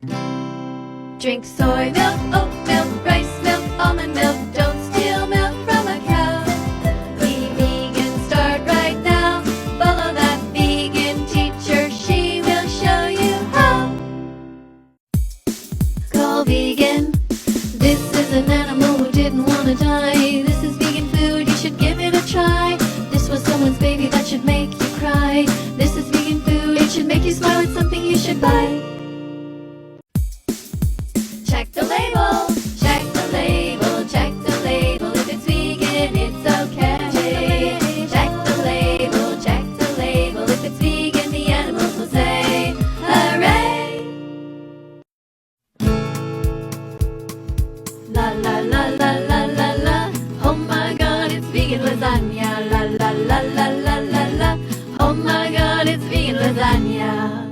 Drink soy milk, oat milk, rice milk, almond milk. Don't steal milk from a cow. Be vegan, start right now. Follow that vegan teacher, she will show you how. Call vegan. This is an animal who didn't want to die. This is vegan food, you should give it a try. This was someone's baby that should make you cry. This is vegan food, it should make you smile. It's something you should buy. Check the label, check the label, check the label. If it's vegan, it's okay. Check the label, check the label. If it's vegan, the animals will say, hooray! La la la la la la la. Oh my god, it's vegan lasagna. La la la la la la la. Oh my god, it's vegan lasagna.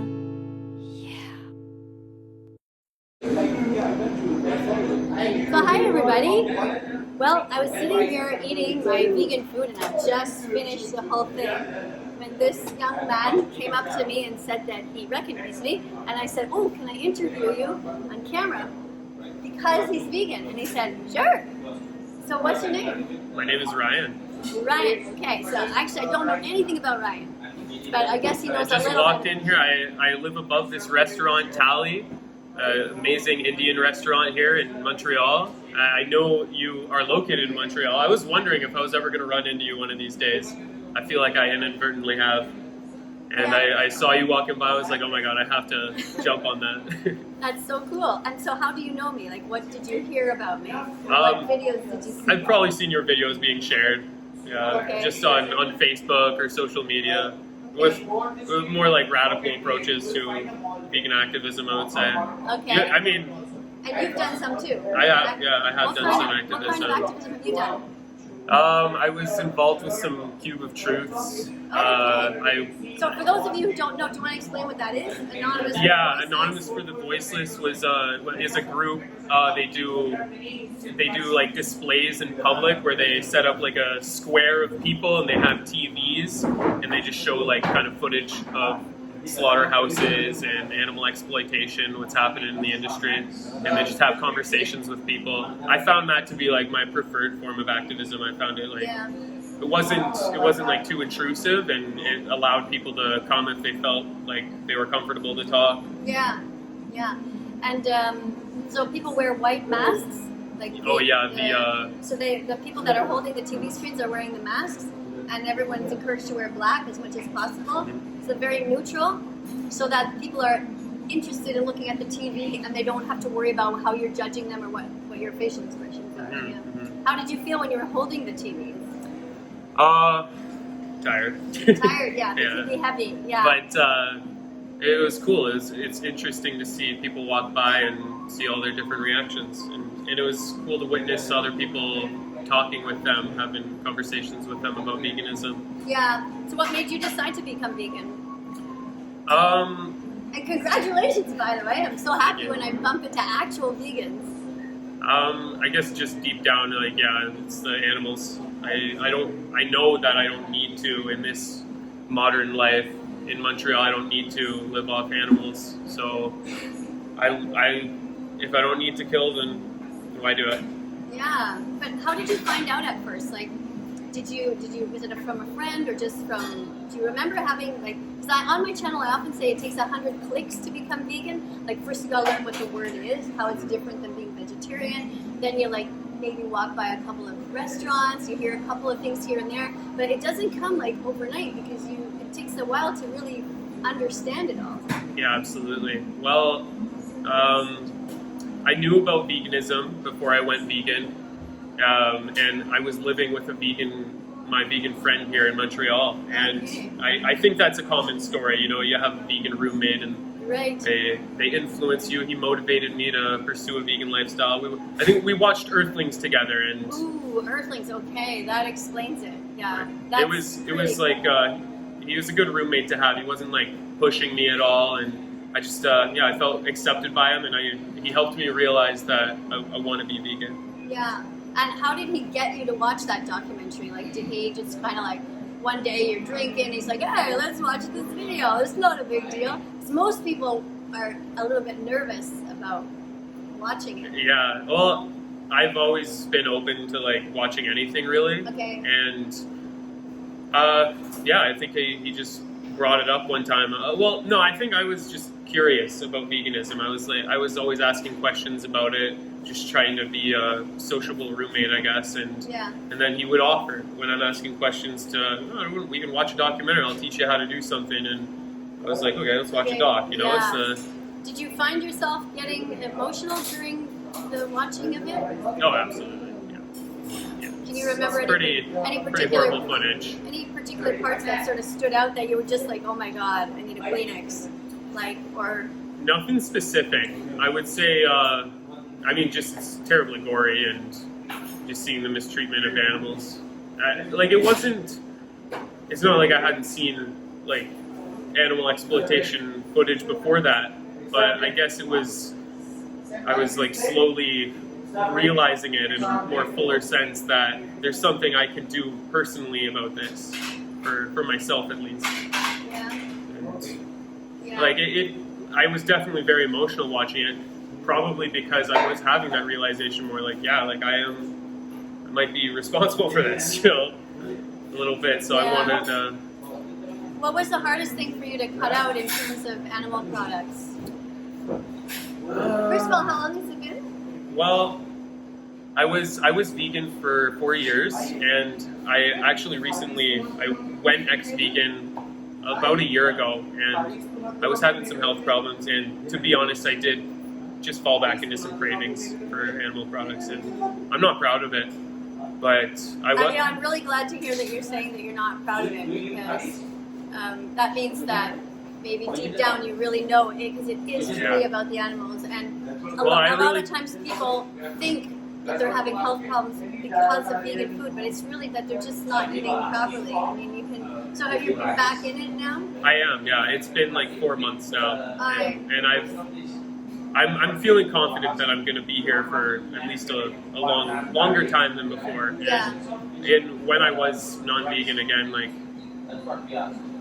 So hi everybody. Well, I was sitting here eating my vegan food and I just finished the whole thing when this young man came up to me and said that he recognized me, and I said, oh, can I interview you on camera? Because he's vegan. And he said, sure. So what's your name? My name is Ryan. Ryan. Okay, so actually I don't know anything about Ryan, but I guess he knows a little bit. I just walked in here. I live above this restaurant, Tally. Amazing Indian restaurant here in Montreal. I know you are located in Montreal. I was wondering if I was ever going to run into you one of these days. I feel like I inadvertently have. And I saw you walking by. I was like, oh my god, I have to jump on that. That's so cool. And so how do you know me? Like, what did you hear about me? What videos did you see? I've probably seen your videos being shared. Just on Facebook or social media. With more like radical approaches to vegan activism, I would say. Okay. Yeah, I mean... And you've done some too. I have done some activism. What kind of activism have you done? I was involved with some Cube of Truths. So for those of you who don't know, do you want to explain what that is? Anonymous for the Anonymous for the Voiceless is a group. They do like displays in public where they set up like a square of people and they have TVs and they just show like kind of footage of slaughterhouses and animal exploitation, what's happening in the industry, and they just have conversations with people. I found that to be like my preferred form of activism. I found it like it wasn't like too intrusive, and it allowed people to come if they felt like they were comfortable to talk. Yeah. And so people wear white masks. Like so the people that are holding the TV screens are wearing the masks, and everyone's encouraged to wear black as much as possible. So very neutral, so that people are interested in looking at the TV and they don't have to worry about how you're judging them or what your facial expressions are. How did you feel when you were holding the TVs? Tired. Tired, yeah. The TV heavy, yeah. But it was cool. It's interesting to see people walk by and see all their different reactions, and it was cool to witness other people talking with them, having conversations with them about veganism. Yeah. So what made you decide to become vegan? And congratulations, by the way. I'm so happy when I bump into actual vegans. I guess just deep down, like, it's the animals. I know that I don't need to in this modern life in Montreal. I don't need to live off animals. So, if I don't need to kill, then why do it? Yeah, but how did you find out at first? Like, did you visit it from a friend or just from? Do you remember having like? Because on my channel, I often say it takes 100 clicks to become vegan. Like, first you gotta learn what the word is, how it's different than being vegetarian. Then you like maybe walk by a couple of restaurants, you hear a couple of things here and there, but it doesn't come like overnight because it takes a while to really understand it all. Yeah, absolutely. Well, I knew about veganism before I went vegan, and I was living with my vegan friend here in Montreal, and I think that's a common story. You know, you have a vegan roommate, and they influence you. He motivated me to pursue a vegan lifestyle. I think we watched Earthlings together, and ooh, Earthlings. Okay, that explains it. Yeah, it was like he was a good roommate to have. He wasn't like pushing me at all, and I just, I felt accepted by him, and he helped me realize that I want to be vegan. Yeah, and how did he get you to watch that documentary? Like, did he just kind of like, one day you're drinking, he's like, hey, let's watch this video, it's not a big deal. Because most people are a little bit nervous about watching it. Yeah, well, I've always been open to like watching anything really. Okay. And yeah, I think he just brought it up one time. Well, no, I think I was just curious about veganism. I was always asking questions about it, just trying to be a sociable roommate, I guess. And Yeah. and then he would offer when I'm asking questions to, oh, we can watch a documentary. I'll teach you how to do something. And I was like, okay, let's watch a doc. You know, Yeah. it's Did you find yourself getting emotional during the watching of it? oh, absolutely. Yeah. Can you remember Pretty any horrible particular footage. any particular parts that sort of stood out that you were just like, oh my god, I need a Kleenex, like, or Nothing specific. I would say, I mean, just it's terribly gory and just seeing the mistreatment of animals. Like, it's not like I hadn't seen, like, animal exploitation footage before that, but I guess I was, like, slowly realizing it in a more fuller sense that there's something I can do personally about this, for myself at least. yeah, And, yeah. like, I was definitely very emotional watching it, probably because I was having that realization more like, yeah, like I might be responsible for this, you know, a little bit. So Yeah. I wanted. What was the hardest thing for you to cut out in terms of animal products? First of all, how long has it been? Well, I was vegan for 4 years, and I actually recently I went ex-vegan about a year ago, and I was having some health problems, and to be honest, I did just fall back into some cravings for animal products, and I'm not proud of it, but I'm really glad to hear that you're saying that you're not proud of it, because that means that maybe deep down you really know it, because it is truly about the animals, and a lot of times people think that they're having health problems because of vegan food, but it's really that they're just not eating properly. I mean, you can. So have you been back in it now? I am, yeah. It's been like 4 months now, Alright. and I'm feeling confident that I'm going to be here for at least a longer time than before. Yeah. And when I was non-vegan again, like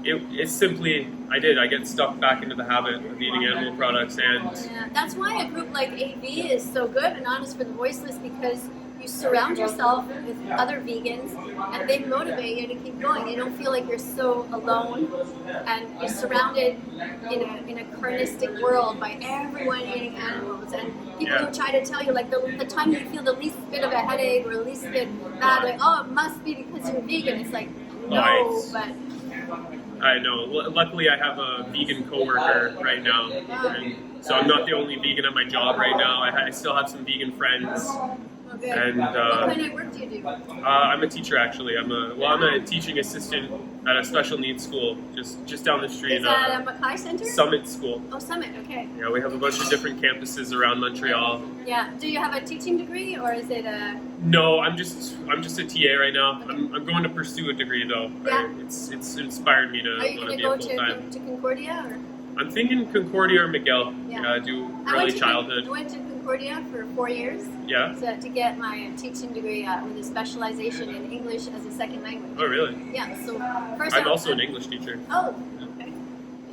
it's simply I get stuck back into the habit of eating animal products, and Yeah, that's why a group like AV is so good and Honest for the Voiceless, because you surround yourself with other vegans and they motivate you to keep going. You don't feel like you're so alone, and you're surrounded in a carnistic world by everyone eating animals, and people who try to tell you, like, the time you feel the least bit of a headache or the least bit bad, like, oh, it must be because you're vegan. It's like, no, but I know. Luckily, I have a vegan coworker right now, and so I'm not the only vegan at my job right now. I still have some vegan friends. okay. And What kind of work do you do? I'm a teacher actually. I'm a teaching assistant at a special needs school just down the street. Is that a Mackay Center? Summit School. Oh, Summit. Okay. Yeah, we have a bunch of different campuses around Montreal. Yeah. Do you have a teaching degree, or is it a? No, I'm just a TA right now. I'm going to pursue a degree though. Yeah. It's inspired me to Are you want going to to be go a full time. to Concordia? Or? I'm thinking Concordia or McGill. Yeah. Do I early went to childhood. Concordia for 4 years Yeah. to get my teaching degree with a specialization in English as a second language. Oh really? Yeah. So first. I'm also an English teacher. Oh. Okay.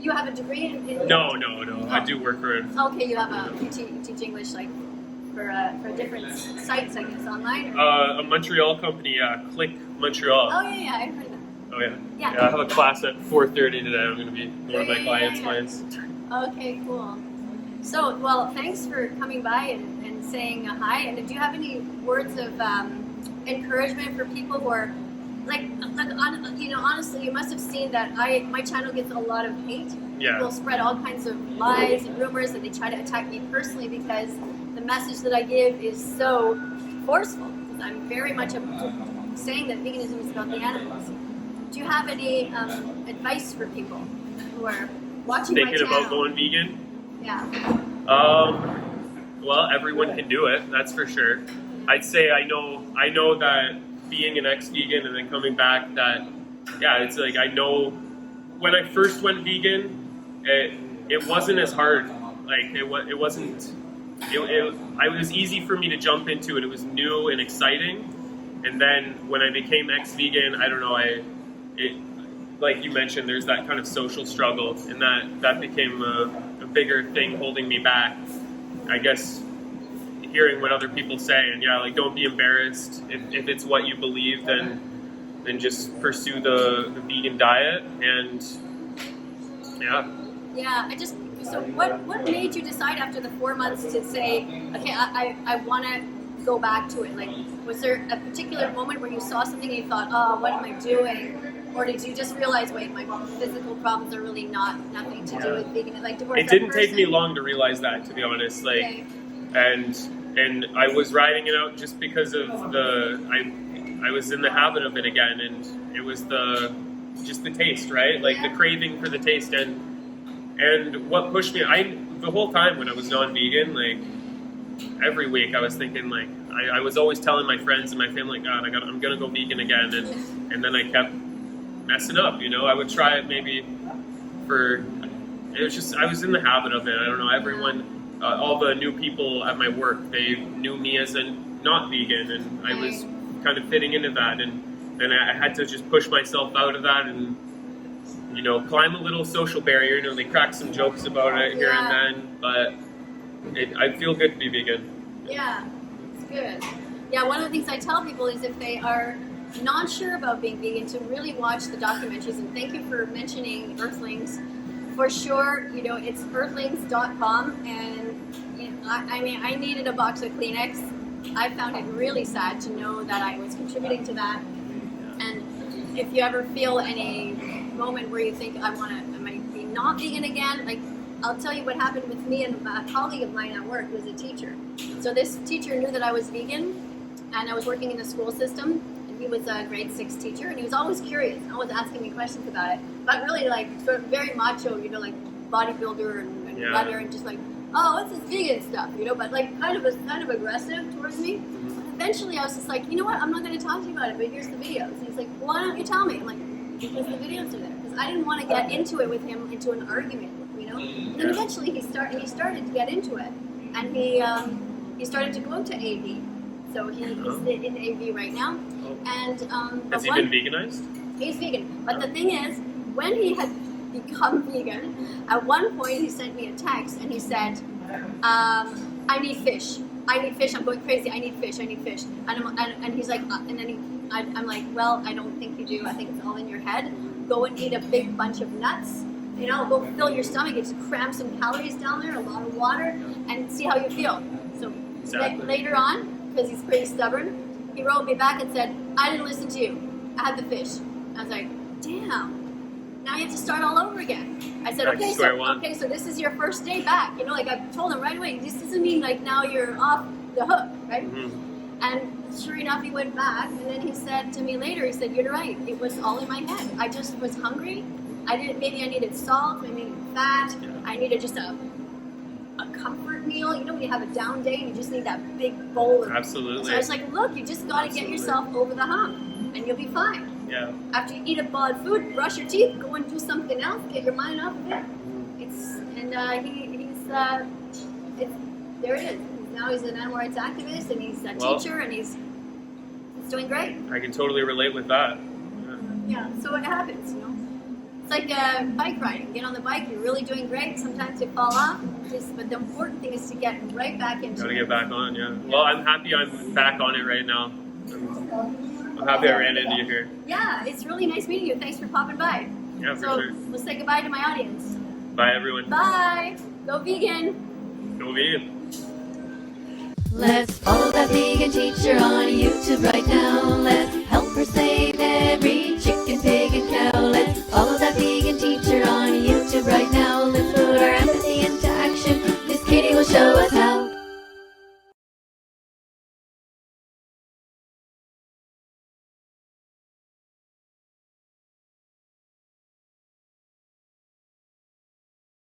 You have a degree in? No. I do work for it. Okay, you have you teach English like for different sites, I guess, online. A Montreal company, Click Montreal. Oh yeah, I heard that. Oh yeah. Yeah. I have a class at 4:30 today. I'm going to be one of my clients' Yeah. clients. Okay, cool. So, well, thanks for coming by and saying hi. And do you have any words of encouragement for people who are honestly, you must have seen that my channel gets a lot of hate. Yeah. People spread all kinds of lies and rumors, and they try to attack me personally because the message that I give is so forceful. Because I'm very much saying that veganism is about the animals. Do you have any advice for people who are watching my Thinking channel? about going vegan? Yeah. Well, everyone can do it. That's for sure. I'd say I know that being an ex-vegan and then coming back, that it's like I know when I first went vegan, it wasn't as hard. Like it wasn't. It was easy for me to jump into it. It was new and exciting. And then when I became ex-vegan, I don't know. Like you mentioned, there's that kind of social struggle, and that became a bigger thing holding me back. I guess hearing what other people say, and yeah, like don't be embarrassed if it's what you believe, then just pursue the vegan diet, and yeah. So what made you decide after the 4 months to say, okay, I want to go back to it? Like, was there a particular moment where you saw something and you thought, oh, what am I doing? Or did you just realize, wait, my physical problems are really nothing to do with vegan? Like, it didn't take me long to realize that, to be honest. Like, okay. and I was riding it out just because of I was in the habit of it again, and it was just the taste, right? Like the craving for the taste, and what pushed me. The whole time when I was non-vegan, like every week I was thinking, like I was always telling my friends and my family, God, I'm gonna go vegan again, and then I kept messing up. I would try it maybe I was in the habit of it. I don't know, everyone, all the new people at my work, they knew me as a not vegan, and I was kind of fitting into that, and I had to just push myself out of that and climb a little social barrier. They crack some jokes about it here and then, but I feel good to be vegan. Yeah, it's good. Yeah, one of the things I tell people is if they are not sure about being vegan, to really watch the documentaries. And thank you for mentioning Earthlings. For sure, it's earthlings.com, and I needed a box of Kleenex. I found it really sad to know that I was contributing to that. And if you ever feel any moment where you think, am I being not vegan again? Like, I'll tell you what happened with me and a colleague of mine at work was a teacher. So this teacher knew that I was vegan, and I was working in the school system. He was a grade 6 teacher, and he was always curious, always asking me questions about it. But really, like, sort of very macho, like bodybuilder and runner, and just like, oh, what's this vegan stuff, But like, kind of aggressive towards me. But eventually, I was just like, you know what? I'm not going to talk to you about it, but here's the videos. And he's like, why don't you tell me? I'm like, because the videos are there. Because I didn't want to get into it with him, into an argument, And then eventually, he started to get into it, and he started to go to AV. So he's in AV right now. And has he been veganized? He's vegan. But the thing is, when he had become vegan, at one point he sent me a text and he said, I need fish. I'm going crazy. I need fish. And he's like, I'm like, well, I don't think you do. I think it's all in your head. Go and eat a big bunch of nuts. Go fill your stomach. Just cram some calories down there, a lot of water, and see how you feel. So later on, because he's pretty stubborn, he wrote me back and said, I didn't listen to you. I had the fish. I was like, damn. Now you have to start all over again. I said, okay, so this is your first day back. Like I told him right away, this doesn't mean like now you're off the hook, right? Mm-hmm. And sure enough, he went back, and then he said to me later, he said, you're right. It was all in my head. I just was hungry. Maybe I needed salt, maybe I needed fat. Yeah. I needed just a comfort meal. When you have a down day and you just need that big bowl of Absolutely. So I was like, look, you just got to get yourself over the hump and you'll be fine. Yeah. After you eat a bowl of food, brush your teeth, go and do something else, get your mind off of it. There it is. Now he's an animal rights activist, and he's a teacher, and he's doing great. I can totally relate with that. Yeah, so it happens, It's like bike riding. Get on the bike, you're really doing great. Sometimes you fall off, but the important thing is to get right back into it. Gotta get back on, yeah. Well, I'm happy I'm back on it right now. I'm happy I ran into you here. Yeah, it's really nice meeting you. Thanks for popping by. Yeah, for sure. We'll say goodbye to my audience. Bye, everyone. Bye. Go vegan. Go vegan. Let's follow that vegan teacher on YouTube right now. Let's help her say